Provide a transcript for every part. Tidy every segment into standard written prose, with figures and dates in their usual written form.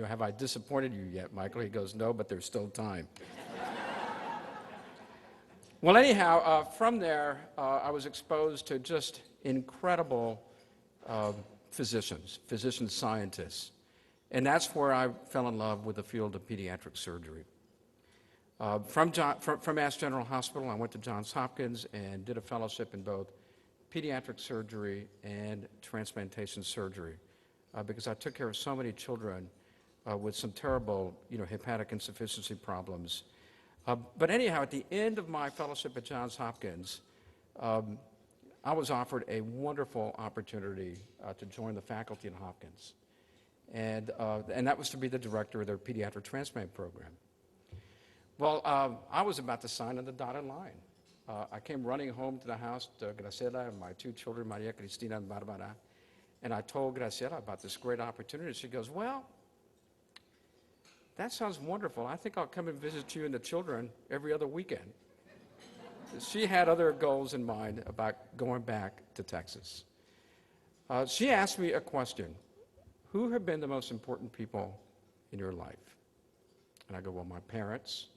have I disappointed you yet, Michael? He goes, no, but there's still time. Well, anyhow, from there, I was exposed to just incredible physician scientists. And that's where I fell in love with the field of pediatric surgery. From Mass General Hospital, I went to Johns Hopkins and did a fellowship in both pediatric surgery and transplantation surgery because I took care of so many children with some terrible, hepatic insufficiency problems. But anyhow, at the end of my fellowship at Johns Hopkins, I was offered a wonderful opportunity to join the faculty at Hopkins. And that was to be the director of their pediatric transplant program. Well, I was about to sign on the dotted line. I came running home to the house to Graciela and my two children, Maria Cristina and Barbara, and I told Graciela about this great opportunity. She goes, well, that sounds wonderful. I think I'll come and visit you and the children every other weekend. She had other goals in mind about going back to Texas. She asked me a question. Who have been the most important people in your life? And I go, well, my parents,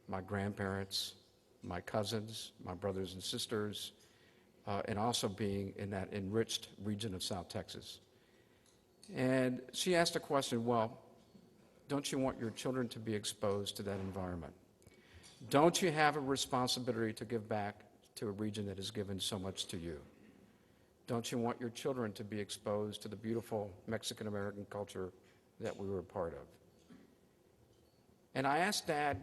my grandparents, my cousins, my brothers and sisters, and also being in that enriched region of South Texas. And she asked a question, well, don't you want your children to be exposed to that environment? Don't you have a responsibility to give back to a region that has given so much to you? Don't you want your children to be exposed to the beautiful Mexican-American culture that we were a part of? And I asked Dad,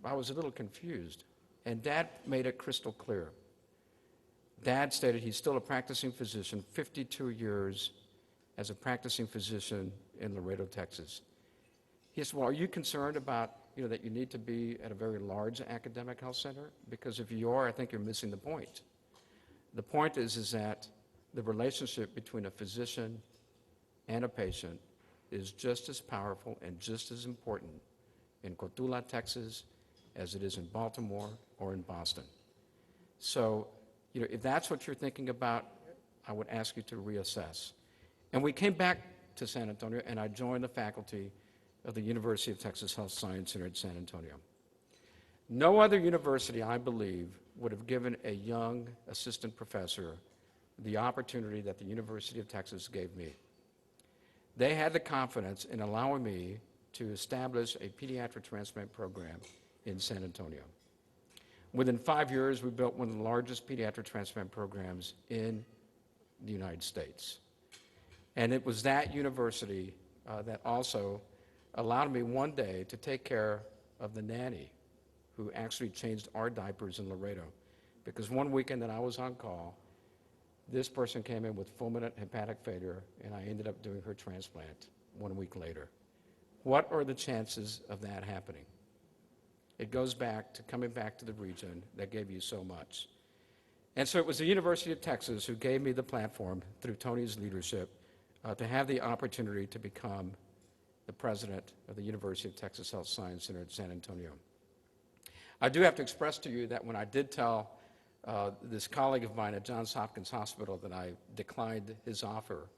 I was a little confused, and Dad made it crystal clear. Dad stated he's still a practicing physician, 52 years as a practicing physician in Laredo, Texas. He said, well, are you concerned about, that you need to be at a very large academic health center? Because if you are, I think you're missing the point. The point is that the relationship between a physician and a patient is just as powerful and just as important in Cotula, Texas, as it is in Baltimore or in Boston. So, if that's what you're thinking about, I would ask you to reassess. And we came back to San Antonio, and I joined the faculty of the University of Texas Health Science Center at San Antonio. No other university, I believe, would have given a young assistant professor the opportunity that the University of Texas gave me. They had the confidence in allowing me to establish a pediatric transplant program in San Antonio. Within 5 years, we built one of the largest pediatric transplant programs in the United States. And it was that university that also allowed me one day to take care of the nanny who actually changed our diapers in Laredo. Because one weekend that I was on call, this person came in with fulminant hepatic failure, and I ended up doing her transplant 1 week later. What are the chances of that happening? It goes back to coming back to the region that gave you so much. And so it was the University of Texas who gave me the platform, through Tony's leadership, to have the opportunity to become the president of the University of Texas Health Science Center at San Antonio. I do have to express to you that when I did tell this colleague of mine at Johns Hopkins Hospital that I declined his offer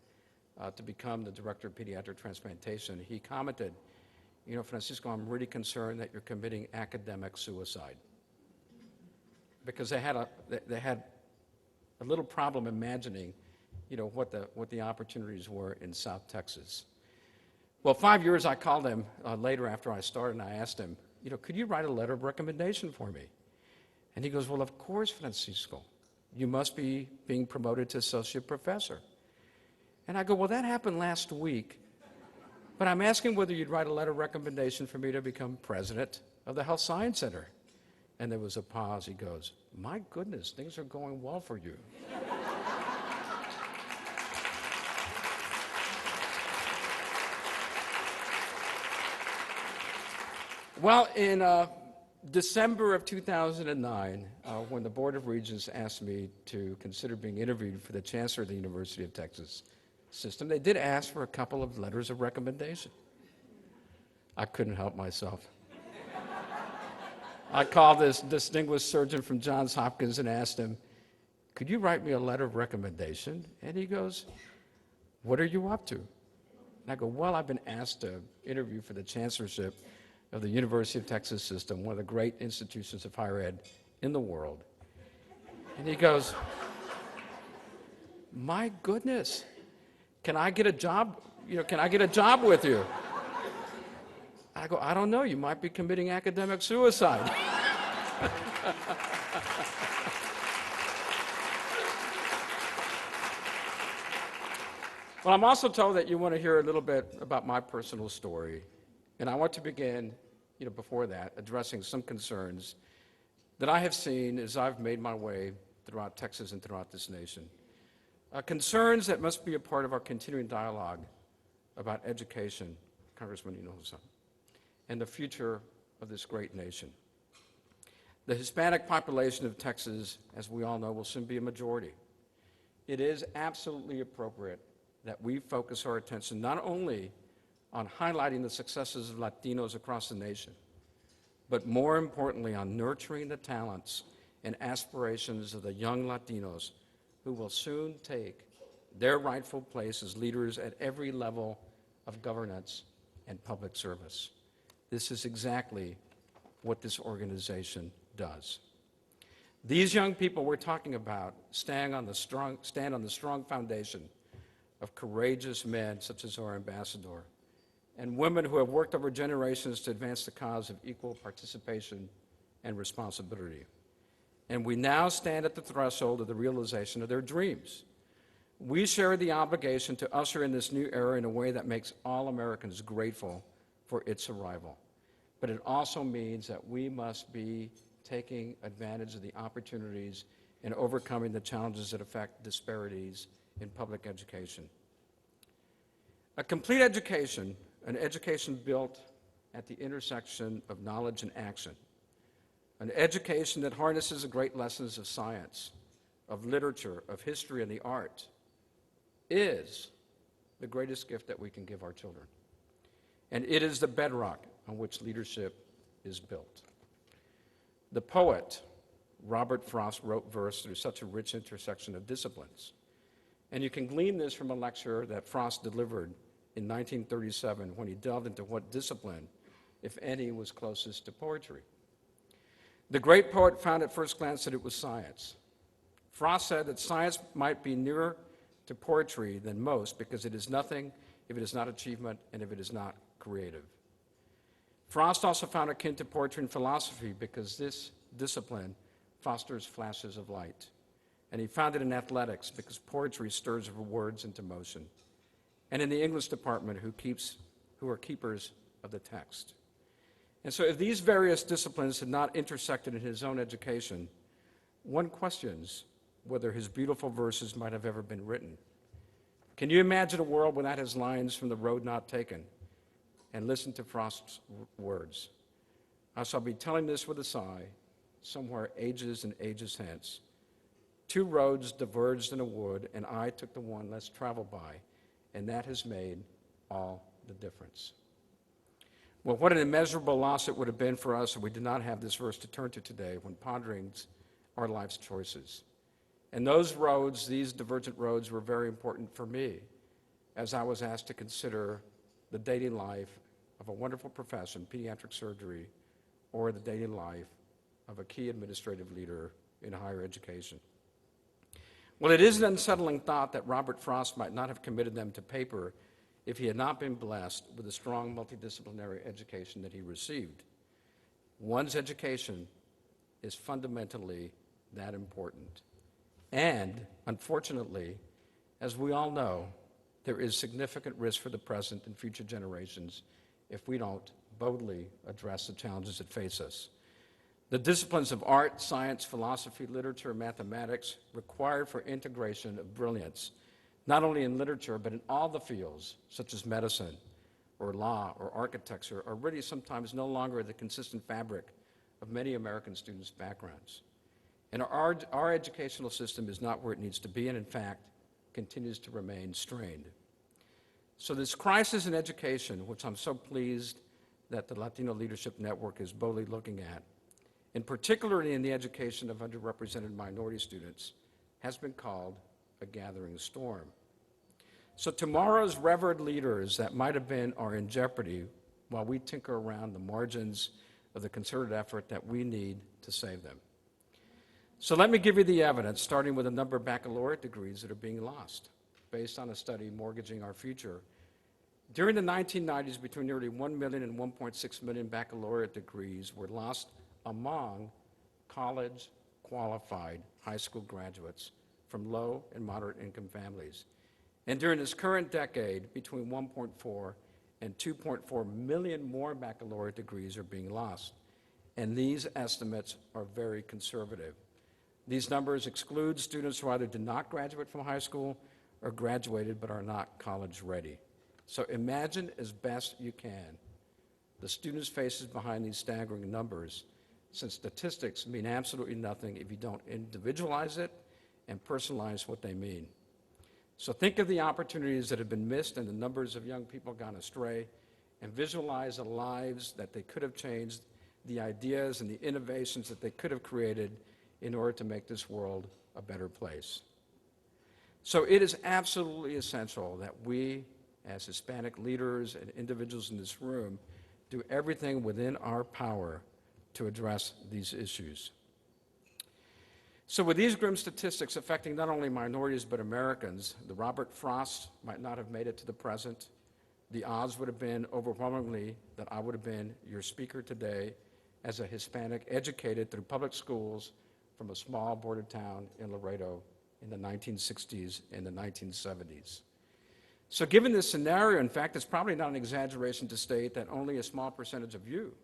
to become the director of pediatric transplantation, he commented, Francisco, I'm really concerned that you're committing academic suicide. Because they had a little problem imagining, what the opportunities were in South Texas. Well, 5 years I called him later after I started, and I asked him, could you write a letter of recommendation for me? And he goes, well, of course, Francisco. You must be being promoted to associate professor. And I go, well, that happened last week, but I'm asking whether you'd write a letter of recommendation for me to become president of the Health Science Center. And there was a pause. He goes, my goodness, things are going well for you. Well, in December of 2009, when the Board of Regents asked me to consider being interviewed for the Chancellor of the University of Texas system, they did ask for a couple of letters of recommendation. I couldn't help myself. I called this distinguished surgeon from Johns Hopkins and asked him, could you write me a letter of recommendation? And he goes, what are you up to? And I go, well, I've been asked to interview for the chancellorship of the University of Texas System, one of the great institutions of higher ed in the world. And he goes, my goodness, can I get a job? Can I get a job with you? I go, I don't know, you might be committing academic suicide. Well, I'm also told that you want to hear a little bit about my personal story. And I want to begin, before that, addressing some concerns that I have seen as I've made my way throughout Texas and throughout this nation. Concerns that must be a part of our continuing dialogue about education, Congressman Hinojosa, and the future of this great nation. The Hispanic population of Texas, as we all know, will soon be a majority. It is absolutely appropriate that we focus our attention not only on highlighting the successes of Latinos across the nation, but more importantly on nurturing the talents and aspirations of the young Latinos who will soon take their rightful place as leaders at every level of governance and public service. This is exactly what this organization does. These young people we're talking about stand on the strong foundation of courageous men such as our ambassador, and women who have worked over generations to advance the cause of equal participation and responsibility. And we now stand at the threshold of the realization of their dreams. We share the obligation to usher in this new era in a way that makes all Americans grateful for its arrival. But it also means that we must be taking advantage of the opportunities and overcoming the challenges that affect disparities in public education. A complete education, an education built at the intersection of knowledge and action, an education that harnesses the great lessons of science, of literature, of history, and the art, is the greatest gift that we can give our children. And it is the bedrock on which leadership is built. The poet Robert Frost wrote verse through such a rich intersection of disciplines. And you can glean this from a lecture that Frost delivered in 1937 when he delved into what discipline, if any, was closest to poetry. The great poet found at first glance that it was science. Frost said that science might be nearer to poetry than most because it is nothing if it is not achievement and if it is not creative. Frost also found akin to poetry and philosophy because this discipline fosters flashes of light. And he found it in athletics because poetry stirs words into motion. And in the English department, who are keepers of the text. And so if these various disciplines had not intersected in his own education, one questions whether his beautiful verses might have ever been written. Can you imagine a world without his lines from The Road Not Taken? And listen to Frost's words. I shall be telling this with a sigh, somewhere ages and ages hence. Two roads diverged in a wood, and I took the one less traveled by, and that has made all the difference. Well, what an immeasurable loss it would have been for us if we did not have this verse to turn to today when pondering our life's choices. And those roads, these divergent roads, were very important for me as I was asked to consider the daily life of a wonderful profession, pediatric surgery, or the daily life of a key administrative leader in higher education. Well, it is an unsettling thought that Robert Frost might not have committed them to paper if he had not been blessed with the strong multidisciplinary education that he received. One's education is fundamentally that important. And, unfortunately, as we all know, there is significant risk for the present and future generations if we don't boldly address the challenges that face us. The disciplines of art, science, philosophy, literature, and mathematics required for integration of brilliance, not only in literature, but in all the fields, such as medicine or law or architecture, are really sometimes no longer the consistent fabric of many American students' backgrounds. And our educational system is not where it needs to be, and in fact, continues to remain strained. So this crisis in education, which I'm so pleased that the Latino Leadership Network is boldly looking at, and particularly in the education of underrepresented minority students, has been called a gathering storm. So tomorrow's revered leaders that might have been are in jeopardy while we tinker around the margins of the concerted effort that we need to save them. So let me give you the evidence, starting with the number of baccalaureate degrees that are being lost, based on a study mortgaging our future. During the 1990s, between nearly 1 million and 1.6 million baccalaureate degrees were lost among college-qualified high school graduates from low and moderate income families. And during this current decade, between 1.4 and 2.4 million more baccalaureate degrees are being lost. And these estimates are very conservative. These numbers exclude students who either did not graduate from high school or graduated but are not college ready. So imagine as best you can the students' faces behind these staggering numbers, since statistics mean absolutely nothing if you don't individualize it and personalize what they mean. So think of the opportunities that have been missed and the numbers of young people gone astray, and visualize the lives that they could have changed, the ideas and the innovations that they could have created in order to make this world a better place. So it is absolutely essential that we, as Hispanic leaders and individuals in this room, do everything within our power to address these issues. So with these grim statistics affecting not only minorities but Americans, the Robert Frost might not have made it to the present. The odds would have been overwhelmingly that I would have been your speaker today as a Hispanic educated through public schools from a small border town in Laredo in the 1960s and the 1970s. So given this scenario, in fact, it's probably not an exaggeration to state that only a small percentage of you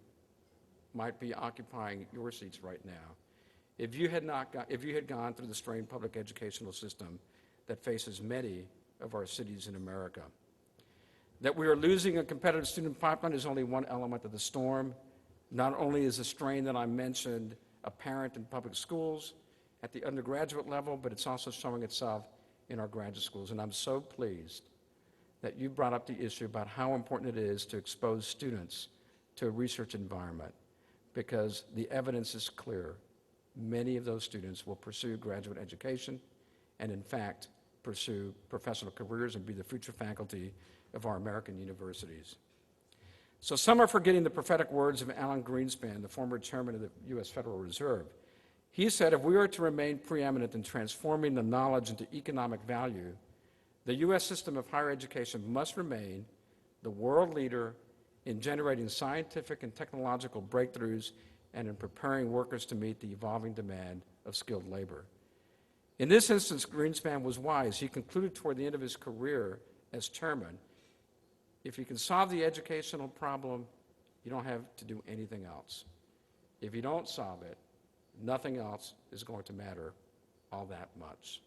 might be occupying your seats right now if you had gone through the strained public educational system that faces many of our cities in America. That we are losing a competitive student pipeline is only one element of the storm. Not only is the strain that I mentioned apparent in public schools at the undergraduate level, but it's also showing itself in our graduate schools. And I'm so pleased that you brought up the issue about how important it is to expose students to a research environment, because the evidence is clear. Many of those students will pursue graduate education and, in fact, pursue professional careers and be the future faculty of our American universities. So some are forgetting the prophetic words of Alan Greenspan, the former chairman of the U.S. Federal Reserve. He said, if we are to remain preeminent in transforming the knowledge into economic value, the U.S. system of higher education must remain the world leader in generating scientific and technological breakthroughs and in preparing workers to meet the evolving demand of skilled labor. In this instance, Greenspan was wise. He concluded toward the end of his career as chairman, if you can solve the educational problem, you don't have to do anything else. If you don't solve it, nothing else is going to matter all that much.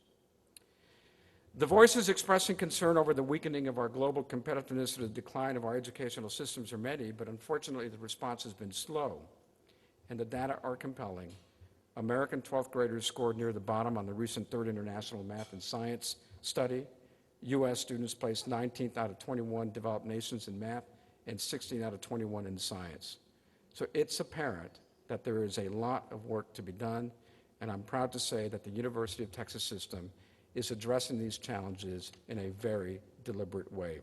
The voices expressing concern over the weakening of our global competitiveness or the decline of our educational systems are many, but unfortunately the response has been slow, and the data are compelling. American 12th graders scored near the bottom on the recent Third International Math and Science study. U.S. students placed 19th out of 21 developed nations in math and 16 out of 21 in science. So it's apparent that there is a lot of work to be done, and I'm proud to say that the University of Texas system is addressing these challenges in a very deliberate way.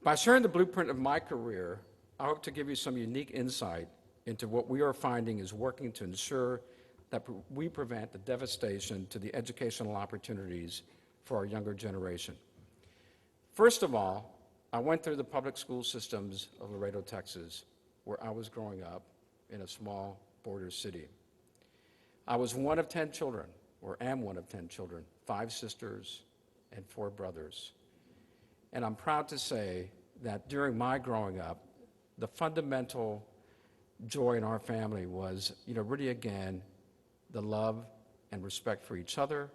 By sharing the blueprint of my career, I hope to give you some unique insight into what we are finding is working to ensure that we prevent the devastation to the educational opportunities for our younger generation. First of all, I went through the public school systems of Laredo, Texas, where I was growing up in a small border city. I was one of 10 children, or am one of 10 children, 5 sisters and 4 brothers. And I'm proud to say that during my growing up, the fundamental joy in our family was, really again, the love and respect for each other,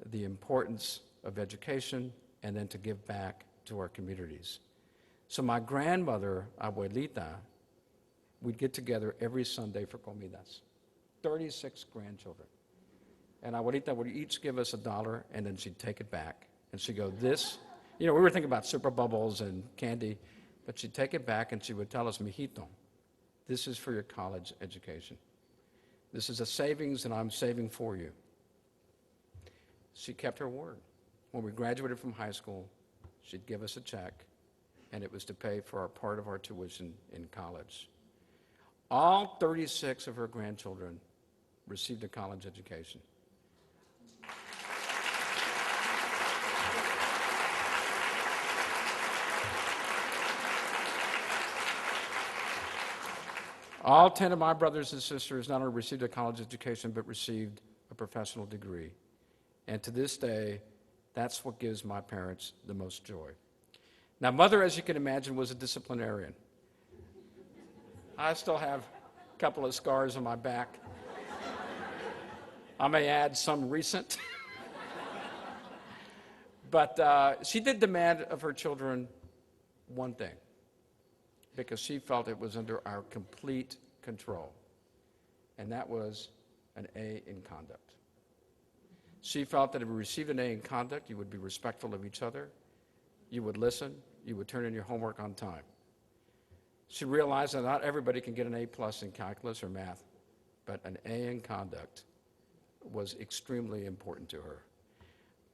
the importance of education, and then to give back to our communities. So my grandmother, Abuelita, we'd get together every Sunday for comidas, 36 grandchildren. And Abuelita would each give us $1, and then she'd take it back. And she'd go, we were thinking about super bubbles and candy, but she'd take it back and she would tell us, mijito, this is for your college education. This is a savings that I'm saving for you. She kept her word. when we graduated from high school, she'd give us a check, and it was to pay for part of our tuition in college. All 36 of her grandchildren received a college education. All 10 of my brothers and sisters not only received a college education, but received a professional degree. And to this day, that's what gives my parents the most joy. Now, Mother, as you can imagine, was a disciplinarian. I still have a couple of scars on my back. I may add some recent. But she did demand of her children one thing, because she felt it was under our complete control, and that was an A in conduct. She felt that if you received an A in conduct, you would be respectful of each other, you would listen, you would turn in your homework on time. She realized that not everybody can get an A+ in calculus or math, but an A in conduct was extremely important to her.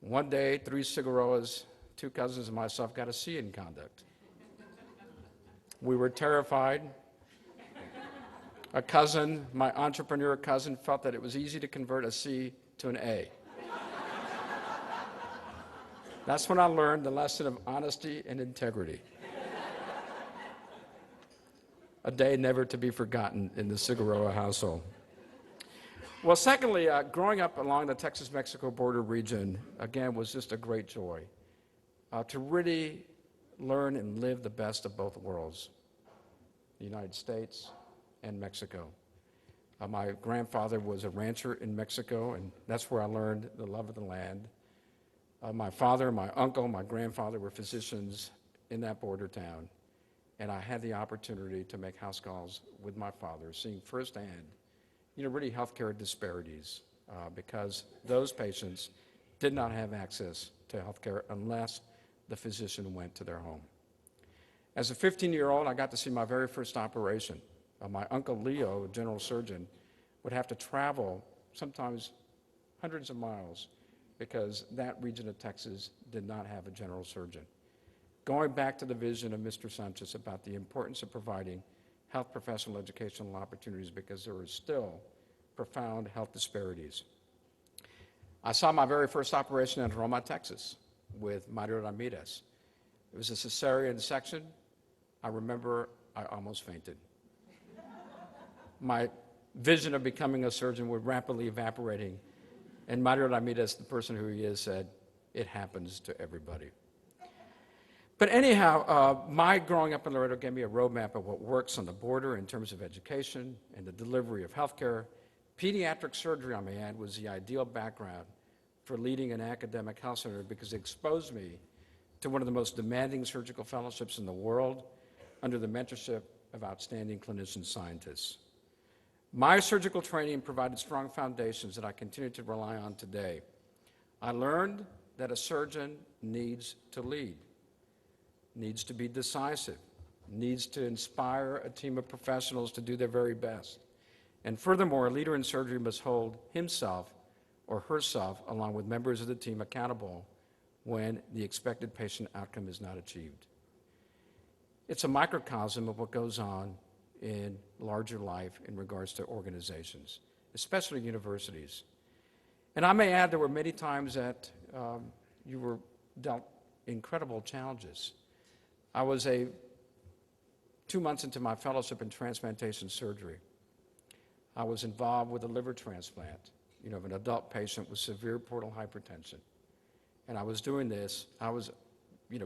One day, 3 Cigarroas, 2 cousins and myself got a C in conduct. We were terrified. A cousin, my entrepreneur cousin, felt that it was easy to convert a C to an A. That's when I learned the lesson of honesty and integrity. A day never to be forgotten in the Cigarroa household. Well, secondly, growing up along the Texas-Mexico border region, again, was just a great joy to really learn and live the best of both worlds, the United States and Mexico. My grandfather was a rancher in Mexico, and that's where I learned the love of the land. My father, my uncle, my grandfather were physicians in that border town, and I had the opportunity to make house calls with my father, seeing firsthand, really healthcare disparities, because those patients did not have access to healthcare unless the physician went to their home. As a 15-year-old, I got to see my very first operation. My Uncle Leo, a general surgeon, would have to travel sometimes hundreds of miles because that region of Texas did not have a general surgeon. Going back to the vision of Mr. Sanchez about the importance of providing health professional educational opportunities, because there are still profound health disparities. I saw my very first operation in Roma, Texas, with Mario Ramirez. It was a cesarean section. I remember I almost fainted. My vision of becoming a surgeon was rapidly evaporating, and Mario Ramirez, the person who he is, said, "It happens to everybody." But anyhow, my growing up in Laredo gave me a roadmap of what works on the border in terms of education and the delivery of healthcare. Pediatric surgery, I may add, was the ideal background for leading an academic health center because it exposed me to one of the most demanding surgical fellowships in the world under the mentorship of outstanding clinician scientists. My surgical training provided strong foundations that I continue to rely on today. I learned that a surgeon needs to lead, needs to be decisive, needs to inspire a team of professionals to do their very best. And furthermore, a leader in surgery must hold himself or herself, along with members of the team, accountable when the expected patient outcome is not achieved. It's a microcosm of what goes on in larger life in regards to organizations, especially universities. And I may add, there were many times that you were dealt incredible challenges. I was 2 months into my fellowship in transplantation surgery. I was involved with a liver transplant, of an adult patient with severe portal hypertension. And I was doing this, I was,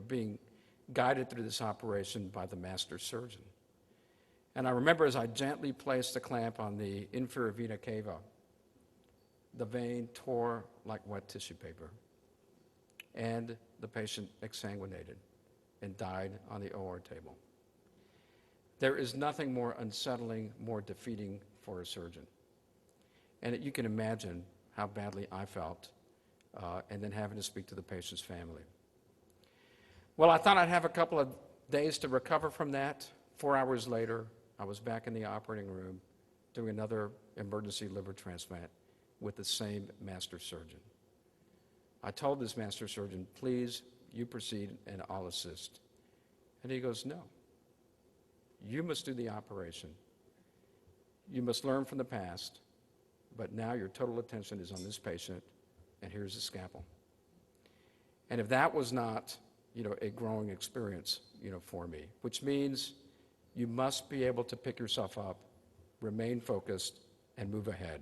being guided through this operation by the master surgeon. And I remember as I gently placed the clamp on the inferior vena cava, the vein tore like wet tissue paper, and the patient exsanguinated and died on the OR table. There is nothing more unsettling, more defeating for a surgeon. And you can imagine how badly I felt, and then having to speak to the patient's family. Well, I thought I'd have a couple of days to recover from that. 4 hours later, I was back in the operating room doing another emergency liver transplant with the same master surgeon. I told this master surgeon, please, you proceed and I'll assist. And he goes, no. You must do the operation. You must learn from the past, but now your total attention is on this patient, and here's the scalpel. And if that was not, a growing experience, for me, which means you must be able to pick yourself up, remain focused, and move ahead.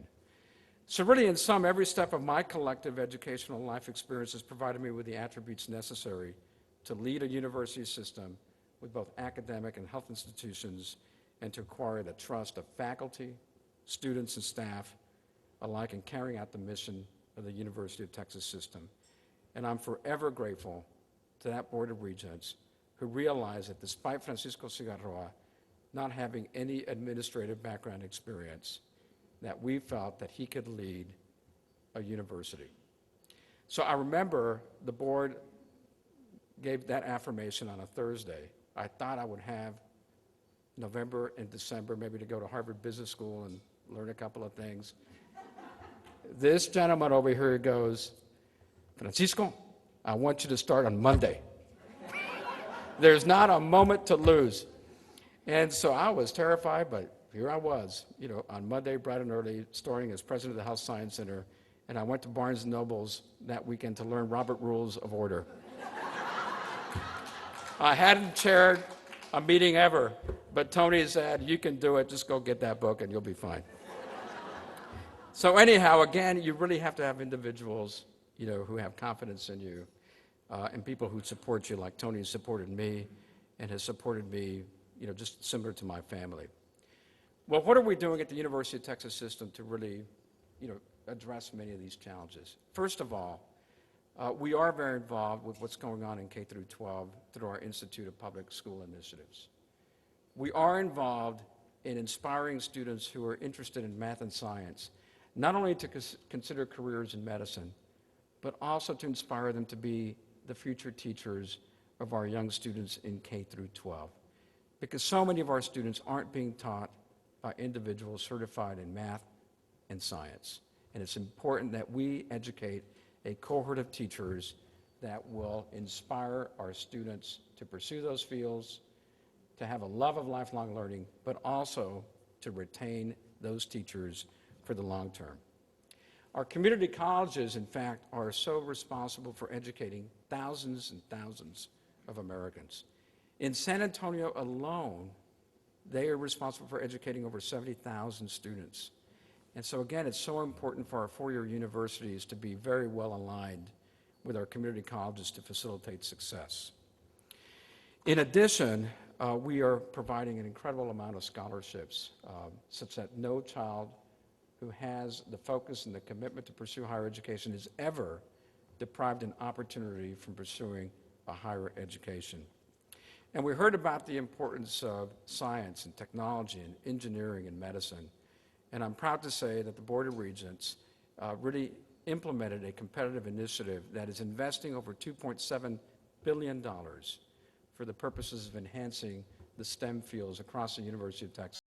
So really, in sum, every step of my collective educational life experience has provided me with the attributes necessary to lead a university system with both academic and health institutions and to acquire the trust of faculty, students, and staff alike in carrying out the mission of the University of Texas system. And I'm forever grateful to that Board of Regents who realized that despite Francisco Cigarroa not having any administrative background experience, that we felt that he could lead a university. So I remember the board gave that affirmation on a Thursday. I thought I would have November and December maybe to go to Harvard Business School and learn a couple of things. This gentleman over here goes, Francisco, I want you to start on Monday. There's not a moment to lose. And so I was terrified, but here I was, on Monday, bright and early, starting as president of the Health Science Center, and I went to Barnes & Noble's that weekend to learn Robert Rules of Order. I hadn't chaired a meeting ever, but Tony said, you can do it, just go get that book and you'll be fine. So anyhow, again, you really have to have individuals, who have confidence in you, and people who support you, like Tony has supported me and has supported me, just similar to my family. Well, what are we doing at the University of Texas system to really, address many of these challenges? First of all, we are very involved with what's going on in K through 12 through our Institute of Public School Initiatives. We are involved in inspiring students who are interested in math and science, not only to consider careers in medicine, but also to inspire them to be the future teachers of our young students in K through 12. Because so many of our students aren't being taught by individuals certified in math and science. And it's important that we educate a cohort of teachers that will inspire our students to pursue those fields, to have a love of lifelong learning, but also to retain those teachers for the long term. Our community colleges, in fact, are so responsible for educating thousands and thousands of Americans. In San Antonio alone, they are responsible for educating over 70,000 students. And so again, it's so important for our four-year universities to be very well aligned with our community colleges to facilitate success. In addition, we are providing an incredible amount of scholarships, such that no child who has the focus and the commitment to pursue higher education is ever deprived an opportunity from pursuing a higher education. And we heard about the importance of science and technology and engineering and medicine. And I'm proud to say that the Board of Regents really implemented a competitive initiative that is investing over $2.7 billion for the purposes of enhancing the STEM fields across the University of Texas.